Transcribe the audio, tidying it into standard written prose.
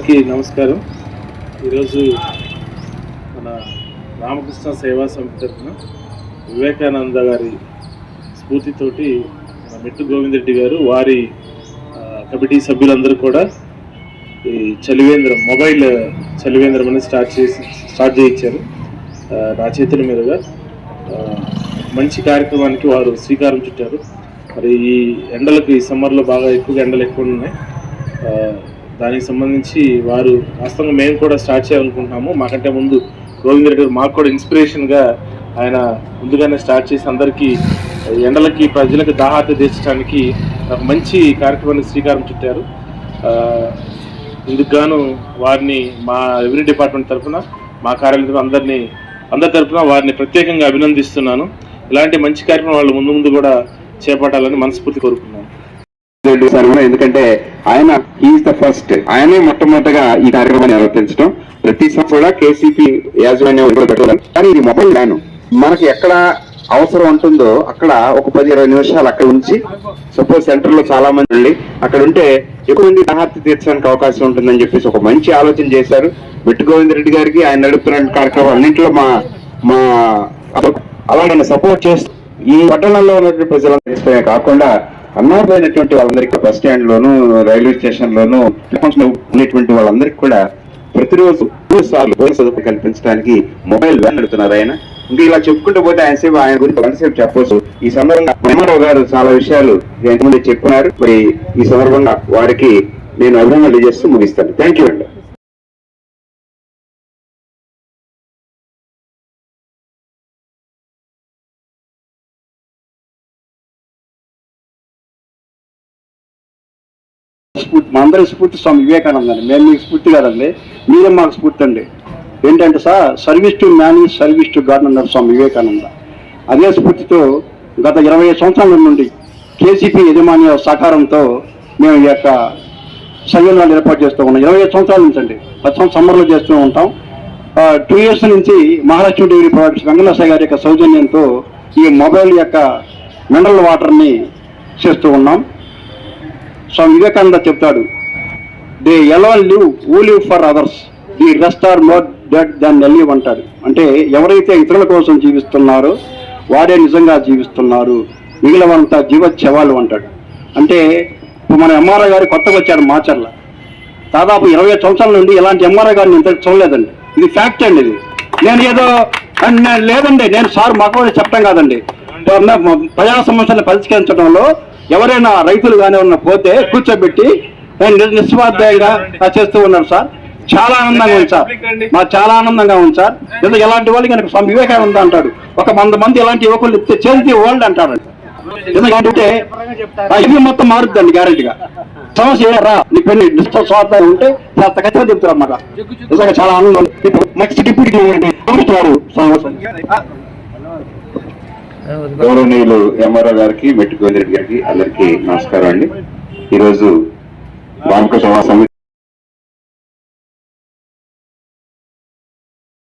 అందరికీ నమస్కారం. ఈరోజు మన రామకృష్ణ సేవా సమితి తరఫున వివేకానంద గారి స్ఫూర్తితోటి మన మెట్టు గోవిందరెడ్డి గారు వారి కమిటీ సభ్యులందరూ కూడా ఈ చలివేంద్రం మొబైల్ చలివేంద్రం అనేది స్టార్ట్ చేయించారు. నా చేతుల మీదుగా మంచి కార్యక్రమానికి వారు శ్రీకారం చుట్టారు. మరి ఈ ఎండలకు ఈ సమ్మర్లో బాగా ఎక్కువగా ఎండలు ఎక్కువ ఉన్నాయి. దానికి సంబంధించి వారు వాస్తవంగా మేము కూడా స్టార్ట్ చేయాలనుకుంటున్నాము. మాకంటే ముందు గోవిందరెడ్డి గారు మాకు కూడా ఇన్స్పిరేషన్గా ఆయన ముందుగానే స్టార్ట్ చేసి అందరికీ ఎండలకి ప్రజలకు దాహార్తి తీర్చడానికి ఒక మంచి కార్యక్రమానికి శ్రీకారం చుట్టారు. ఇందుకు గాను వారిని మా రెవెన్యూ డిపార్ట్మెంట్ తరఫున మా కార్యాలయం అందరి తరఫున వారిని ప్రత్యేకంగా అభినందిస్తున్నాను. ఇలాంటి మంచి కార్యక్రమం వాళ్ళు ముందు కూడా చేపట్టాలని మనస్ఫూర్తి కోరుకున్నాను. ఎందుకంటే ఆయన ఈజ్ ద ఫస్ట్, ఆయనే మొట్టమొదటిగా ఈ కార్యక్రమాన్ని నిర్వర్తించడం. ప్రతి సంవత్సరం కూడా కేసీపీ యాజమాన్యం పెట్టారు. కానీ ఇది మొబైల్ వ్యాన్ మనకి ఎక్కడ అవసరం ఉంటుందో అక్కడ ఒక 10-20 నిమిషాలు అక్కడ ఉంచి, సపోజ్ సెంటర్ లో చాలా మంది వెళ్ళి అక్కడ ఉంటే ఎక్కువ మంది దాహార్తి తీర్చడానికి అవకాశం ఉంటుందని చెప్పేసి ఒక మంచి ఆలోచన చేశారు. మెట్టు గోవిందరెడ్డి గారికి ఆయన నడుపుతున్న కార్యక్రమం అన్నింటిలో మా అలాగే సపోర్ట్ చేస్తూ ఈ పట్టణంలో ఉన్నటువంటి ప్రజలందరికీ కాకుండా అన్నారైనటువంటి వాళ్ళందరికీ బస్ స్టాండ్ లోను, రైల్వే స్టేషన్ లోను ఉండేటువంటి వాళ్ళందరికీ కూడా ప్రతిరోజు 2 సార్లు భోజన సదుపాయం కల్పించడానికి మొబైల్ వ్యాన్ నడుపుతున్నారు ఆయన. ఇంకా ఇలా చెప్పుకుంటూ పోతే ఆయన గురించి గంటసేపు చెప్పవచ్చు. ఈ సందర్భంగా ఎంఆర్ఓ గారు చాలా విషయాలు ఎంతమంది చెప్పుకున్నారు. మరి ఈ సందర్భంగా వారికి నేను అభినందనలు చేస్తూ ముగిస్తాను. థ్యాంక్ యూ అండి. మా అందరి స్ఫూర్తి స్వామి వివేకానంద అండి. మేము మీకు స్ఫూర్తి కాదండి, మీరే మాకు స్ఫూర్తి అండి. ఏంటంటే sir, service to man is service to God అన్నారు స్వామి వివేకానంద. అదే స్ఫూర్తితో గత 20 సంవత్సరాల నుండి కేసీపీ యజమాన్య సహకారంతో మేము ఈ యొక్క సంఘాలు ఏర్పాటు చేస్తూ ఉన్నాం. 25 సంవత్సరాల నుంచి అండి, 10 సంవత్సరం సమ్మర్లో చేస్తూ ఉంటాం. 2 ఇయర్స్ నుంచి మహాలక్ష్మి డైరీ ప్రొడక్ట్స్ వెంకటేశ్వర గారి యొక్క సౌజన్యంతో ఈ మొబైల్ యొక్క మినరల్ వాటర్ని చేస్తూ ఉన్నాం. స్వామి వివేకానంద చెప్తాడు, they alone live who live for others, the rest are more dead than live అంటాడు. అంటే ఎవరైతే ఇతరుల కోసం జీవిస్తున్నారో వారే నిజంగా జీవిస్తున్నారు, మిగిలినంతా జీవోత్సవాలు అంటాడు. అంటే ఇప్పుడు మన ఎంఆర్ఐ గారు కొత్తగా వచ్చాడు మాచర్ల. దాదాపు 20 సంవత్సరాల నుండి ఇలాంటి ఎంఆర్ఐ గారిని ఇంత చూడలేదండి. ఇది ఫ్యాక్ట్ అండి. ఇది నేను ఏదో లేదండి, నేను సార్ మాకు చెప్పడం కాదండి. ప్రజా సమస్యలను పరిష్కరించడంలో ఎవరైనా రైతులు కానీ ఉన్న పోతే కూర్చోబెట్టి నిస్వార్థంగా చేస్తూ ఉన్నారు సార్. చాలా ఆనందంగా ఉంది సార్, మాకు చాలా ఆనందంగా ఉంది సార్. ఎందుకు ఎలాంటి వాళ్ళకి కనుక స్వామి వివేకానంద అంటాడు, ఒక 100 మంది ఇలాంటి యువకులు ఇస్తే చేంజ్ వరల్డ్ అంటాడు. ఎందుకంటే ఇది మొత్తం మారుద్దండి గ్యారెంటీగా. సమస్య రా నీ పెళ్లి స్వార్థం ఉంటే ఖచ్చితంగా చెప్తారు అన్నమాట. నిజంగా చాలా ఆనందం. నెక్స్ట్ డిప్యూటీ గౌరవనీయులు ఎంఆర్ఓ గారికి, మెట్టు గోవిందరెడ్డి గారికి అందరికీ నమస్కారం అండి. ఈరోజు రామకృష్ణ సమితి